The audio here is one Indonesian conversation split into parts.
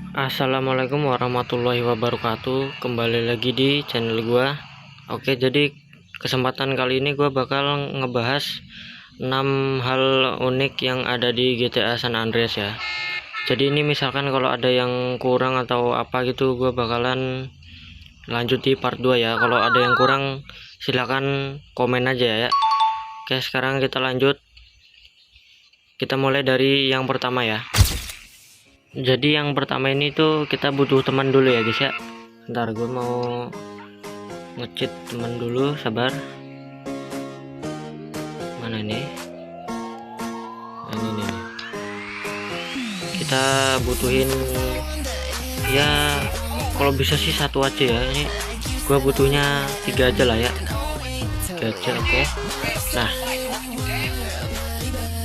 Assalamualaikum warahmatullahi wabarakatuh. Kembali lagi di channel gua. Oke, jadi kesempatan kali ini gua bakal ngebahas 6 hal unik yang ada di GTA San Andreas ya. Jadi ini misalkan kalau ada yang kurang atau apa gitu, gua bakalan lanjut di part 2 ya. Kalau ada yang kurang silakan komen aja ya. Oke, sekarang kita lanjut. Kita mulai dari yang pertama ya. Jadi yang pertama ini tuh kita butuh teman dulu ya guys ya. Ntar gue mau ngecheat teman dulu, sabar. Mana ini? Nah, ini nih. Kita butuhin ya, kalau bisa sih satu aja ya. Ini gue butuhnya 3 aja lah ya. 3 aja, oke. Nah,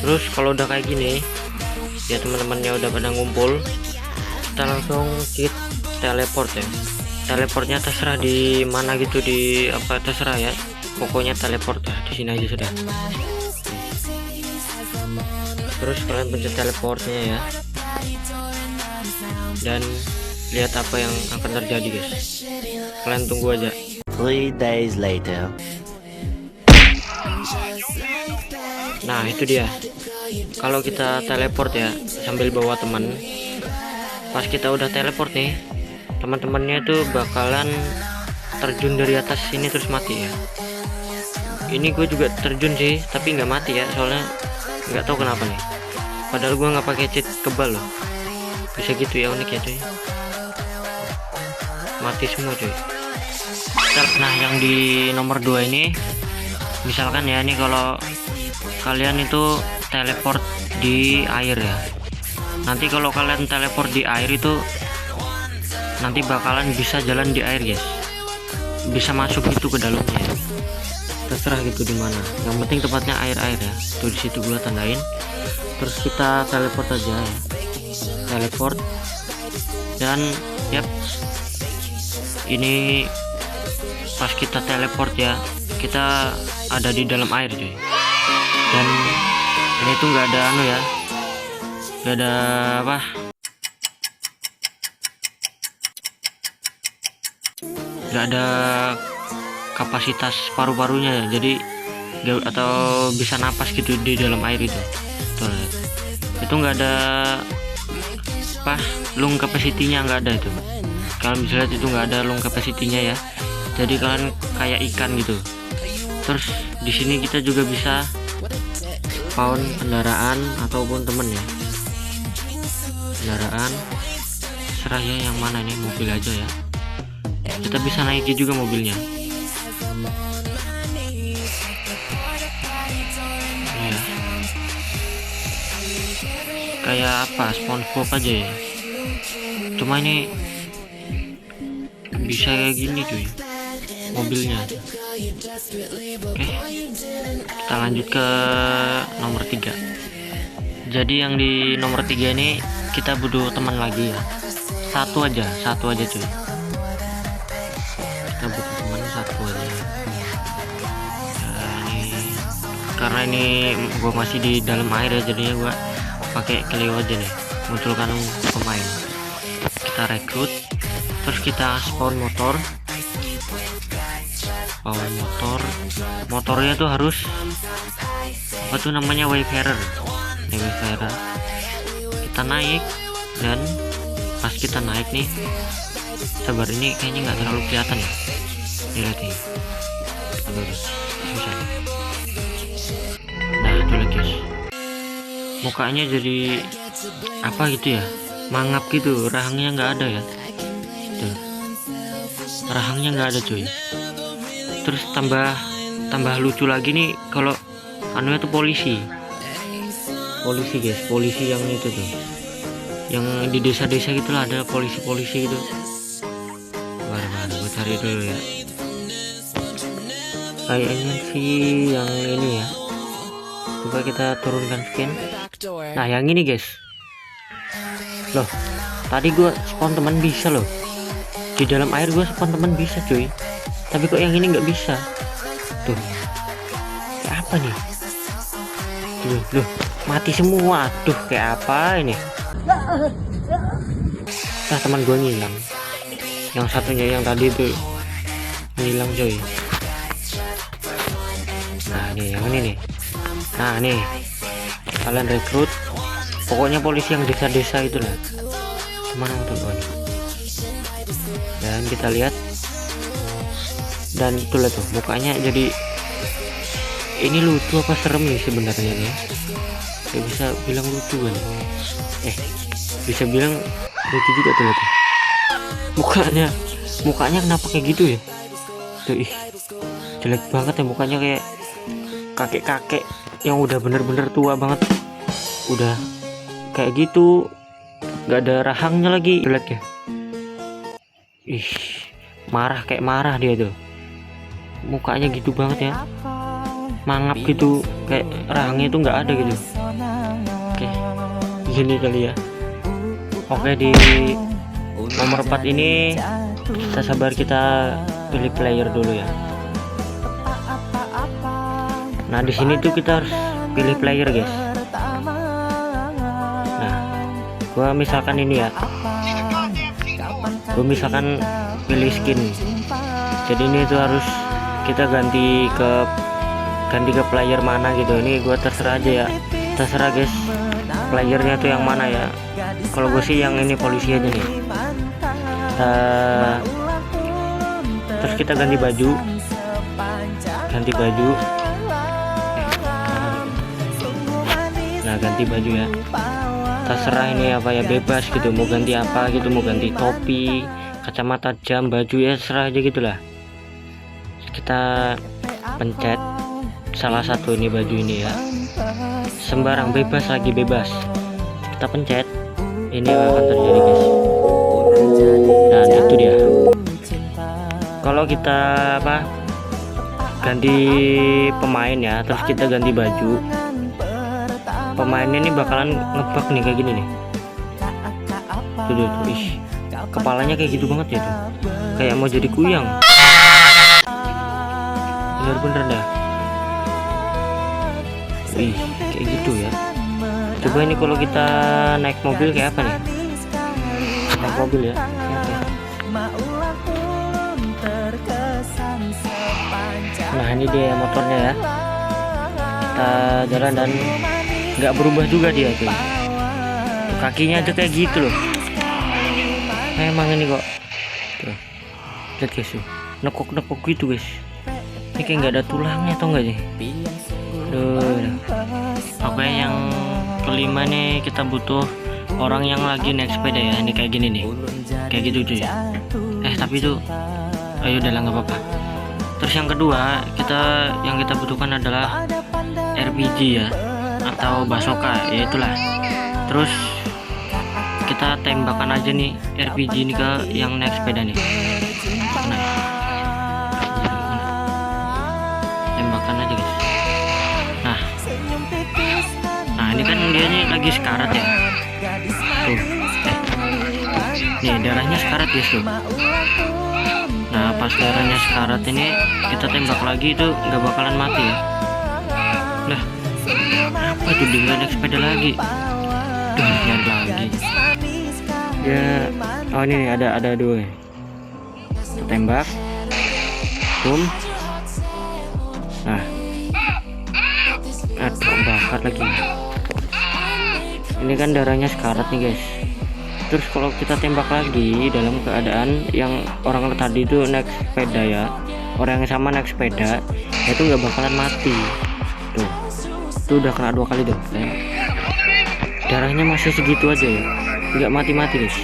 terus kalau udah kayak gini ya, teman-temannya udah pada ngumpul, kita langsung kit teleport ya. Teleportnya terserah di mana gitu, di apa terserah ya, pokoknya teleport ya, di sini aja sudah. Terus kalian pencet teleportnya ya, dan lihat apa yang akan terjadi guys. Kalian tunggu aja. 3 days later. Nah itu dia, kalau kita teleport ya sambil bawa teman, pas kita udah teleport nih, teman-temannya itu bakalan terjun dari atas sini terus mati ya. Ini gue juga terjun sih tapi nggak mati ya, soalnya nggak tahu kenapa nih, padahal gue nggak pakai cheat kebal loh. Bisa gitu ya, unik ya cuy, mati semua cuy. Nah yang di nomor 2 ini, misalkan ya, ini kalau kalian itu teleport di air ya, nanti kalau kalian teleport di air itu nanti bakalan bisa jalan di air guys, bisa masuk itu ke dalamnya ya. Terserah gitu di mana, yang penting tempatnya air-air ya. Tuh di situ gua tandain. Terus kita teleport aja ya, teleport, dan yap, ini pas kita teleport ya, kita ada di dalam air cuy. Dan ini tuh nggak ada anu ya, nggak ada apa, nggak ada kapasitas paru-parunya ya, jadi gak, atau bisa napas gitu di dalam air itu. Tuh, itu nggak ada apa, lung capacity-nya nggak ada itu. Kalian bisa lihat itu nggak ada lung capacity-nya ya, jadi kalian kayak ikan gitu. Terus di sini kita juga bisa spawn kendaraan ataupun temen ya. Kendaraan serah ya, yang mana nih, mobil aja ya. Kita bisa naiki juga mobilnya ya. Kayak apa, SpongeBob aja ya, cuma ini bisa kayak gini cuy mobilnya. Oke, kita lanjut ke nomor 3. Jadi yang di nomor 3 ini kita butuh teman lagi ya, satu aja cuy. Kita butuh teman satu aja. Nah, ini karena ini gua masih di dalam air ya, jadinya gua pakai Clio aja nih, munculkan pemain. Kita rekrut, terus kita spawn motor. Motornya tuh harus apa tuh namanya, Wayfarer. Kita naik, dan pas kita naik nih, sabar, ini kayaknya nggak terlalu kelihatan ya, lihat nih. Susah. Nah itu lagi guys, mukanya jadi apa gitu ya, mangap gitu, rahangnya nggak ada ya. Tuh, rahangnya nggak ada cuy. Terus tambah lucu lagi nih, kalau anunya tuh polisi guys, polisi yang itu tuh, yang di desa-desa gitulah, ada polisi gitu. Baru gue cari dulu ya, kayaknya sih yang ini ya. Coba kita turunkan skin. Nah yang ini guys, loh, tadi gue spawn teman bisa loh, di dalam air gue spawn teman bisa cuy, tapi kok yang ini nggak bisa. Tuh, kayak apa nih? Loh, mati semua. Aduh, kayak apa ini? bisa teman gue ngilang. Yang satunya yang tadi itu ngilang coy. Nah nih yang ini nih. Nah nih kalian rekrut, pokoknya polisi yang desa-desa itulah. Kemana tuh gue? Dan kita lihat, dan itulah tuh mukanya jadi ini lucu apa serem nih sebenarnya nih. Saya bisa bilang lucu kan? Bisa bilang lucu juga tuh lihat. Mukanya kenapa kayak gitu ya? Tuh jelek banget ya mukanya, kayak kakek-kakek yang udah bener-bener tua banget. Udah kayak gitu, nggak ada rahangnya lagi jeleknya. Marah, kayak marah dia tuh. Mukanya gitu banget ya, mangap gitu, kayak rahangnya itu nggak ada gitu. Oke, gini kali ya. Oke, di nomor 4 ini kita sabar, kita pilih player dulu ya. Nah di sini tuh kita harus pilih player guys. Nah gua misalkan ini ya, gua misalkan pilih skin. Jadi ini tuh harus kita ganti ke player mana gitu. Ini gua terserah aja ya, terserah guys playernya tuh yang mana ya. Kalau gue sih yang ini polisi aja nih. Terus kita ganti baju, nah ganti baju ya, terserah ini apa ya, bebas gitu, mau ganti apa gitu, mau ganti topi, kacamata, jam, baju ya serah aja gitulah. Kita pencet salah satu ini baju ini ya, sembarang, bebas lagi, bebas kita pencet, ini akan terjadi guys. Nah itu dia. Kalau kita ganti pemain ya, terus kita ganti baju, pemainnya ini bakalan ngebug nih kayak gini nih. Tuh, kepalanya kayak gitu banget ya tuh, kayak mau jadi kuyang. Bener-bener dah. Kayak gitu ya. Coba ini kalau kita naik mobil kayak apa nih? Naik mobil ya. Nah ini dia motornya ya. Kita jalan dan nggak berubah juga dia tuh. Kakinya aja kayak gitu loh. Emang ini kok. Tuh. Lihat guys tuh. Nekuk-nekuk gitu guys. Ini kayak nggak ada tulangnya atau enggak sih? Oke, yang kelima nih kita butuh orang yang lagi naik sepeda ya. Ini kayak gini nih, kayak gitu cuy. Tapi itu ayo udah lah, nggak apa-apa. Terus yang kedua yang kita butuhkan adalah RPG ya, atau basoka ya itulah. Terus kita tembakan aja nih RPG ini ke yang naik sepeda nih. Tembakan aja guys. Nah ini kan dia nih lagi sekarat ya. Tuh. Nih darahnya sekarat guys tuh. Nah pas darahnya sekarat ini kita tembak lagi, itu nggak bakalan mati ya. Nah apa tuh, dia nggak naik sepeda lagi. Nyari lagi ya. Oh ini nih, ada dua ya. Kita tembak, boom. Nah bakar lagi. Ini kan darahnya sekarat nih guys. Terus kalau kita tembak lagi dalam keadaan yang orang tadi itu naik sepeda ya, orang yang sama naik sepeda itu nggak bakalan mati. Tuh udah kena 2 kali tuh. Darahnya masih segitu aja ya, nggak mati-mati guys.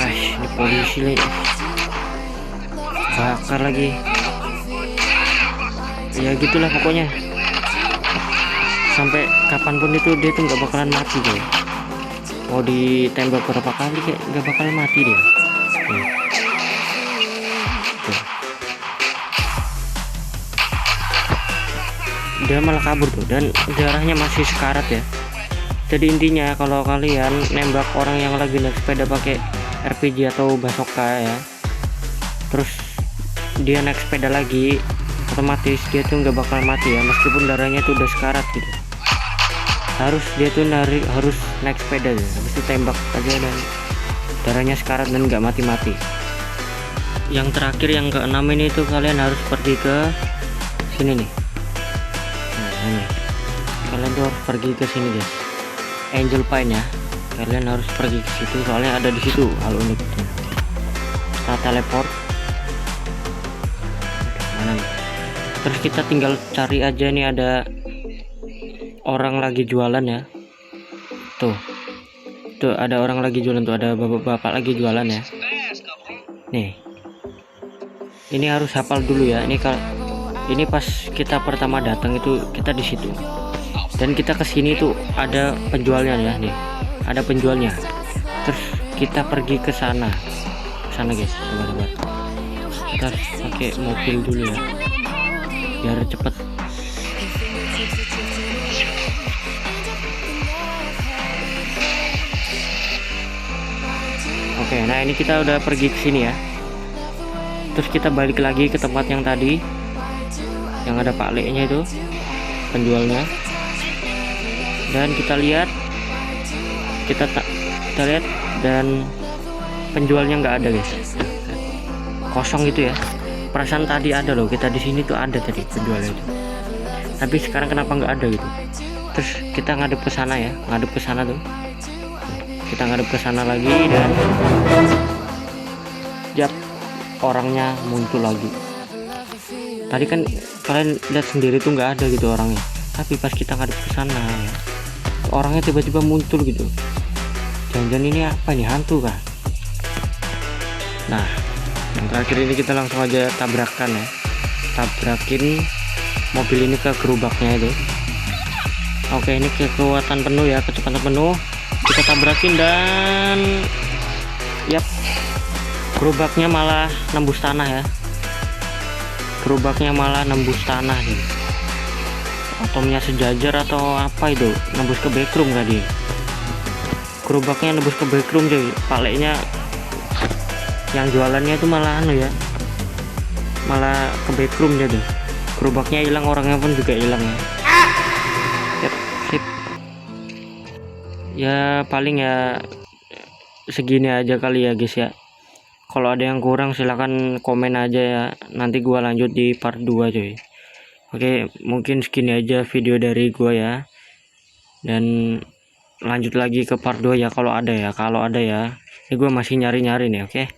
Ini polisi lagi, bakar lagi ya, gitulah pokoknya. Sampai kapanpun itu dia tuh nggak bakalan mati deh. Mau ditembak berapa kali kayak nggak bakalan mati dia. Dia malah kabur tuh, dan darahnya masih sekarat ya. Jadi intinya kalau kalian nembak orang yang lagi naik sepeda pakai RPG atau basoka ya, terus dia naik sepeda lagi, otomatis dia tuh nggak bakal mati ya, meskipun darahnya tuh udah sekarat gitu. dia tuh harus naik sepeda ya, habis itu tembak aja dan darahnya sekarat dan nggak mati-mati. Yang terakhir yang keenam ini tuh kalian harus pergi ke sini nih. Nah, ini kalian tuh harus pergi ke sini guys, Angel Pine ya. Kalian harus pergi ke situ soalnya ada di situ hal uniknya. Kita teleport. Mana nih? Terus kita tinggal cari aja nih, ada orang lagi jualan ya. Tuh ada orang lagi jualan tuh, ada bapak-bapak lagi jualan ya. Nih, ini harus hafal dulu ya. Ini pas kita pertama datang itu kita di situ, dan kita kesini tuh ada penjualnya ya. Nih ada penjualnya. Terus kita pergi ke sana guys, teman-teman. Kita harus pakai mobil dulu ya biar cepet. Oke, nah ini kita udah pergi ke sini ya. Terus kita balik lagi ke tempat yang tadi, yang ada Pak Le-nya itu, penjualnya. Dan kita lihat, kita lihat dan penjualnya nggak ada guys, kosong gitu ya. Perasaan tadi ada loh, kita di sini tuh ada tadi penjualnya itu, tapi sekarang kenapa nggak ada gitu. Terus kita ngadep ke sana ya, tuh. Kita ngadep ke sana lagi dan jap, orangnya muncul lagi. Tadi kan kalian lihat sendiri tuh nggak ada gitu orangnya, tapi pas kita ngadep ke sana ya, orangnya tiba-tiba muncul gitu. Jangan-jangan ini apa nih, hantu kah? Nah, yang terakhir ini kita langsung aja tabrakan ya, tabrakin mobil ini ke gerobaknya itu. Oke, ini kekuatan penuh ya, kecepatan penuh, kita tabrakin dan yap, gerobaknya malah nembus tanah ya. Gerobaknya malah nembus tanah nih. Atomnya sejajar atau apa itu, nembus ke backroom gak dia? Gerobaknya nembus ke backroom cuy. Paleknya yang jualannya itu malah ya, malah ke backroom jadi. Gerobaknya hilang, orangnya pun juga hilang ya. Yap, sip. Ya paling ya segini aja kali ya guys ya. Kalau ada yang kurang silahkan komen aja ya, nanti gua lanjut di part 2 cuy. Oke, mungkin segini aja video dari gua ya, dan lanjut lagi ke part 2 ya kalau ada ya. Ini gua masih nyari-nyari nih. Oke.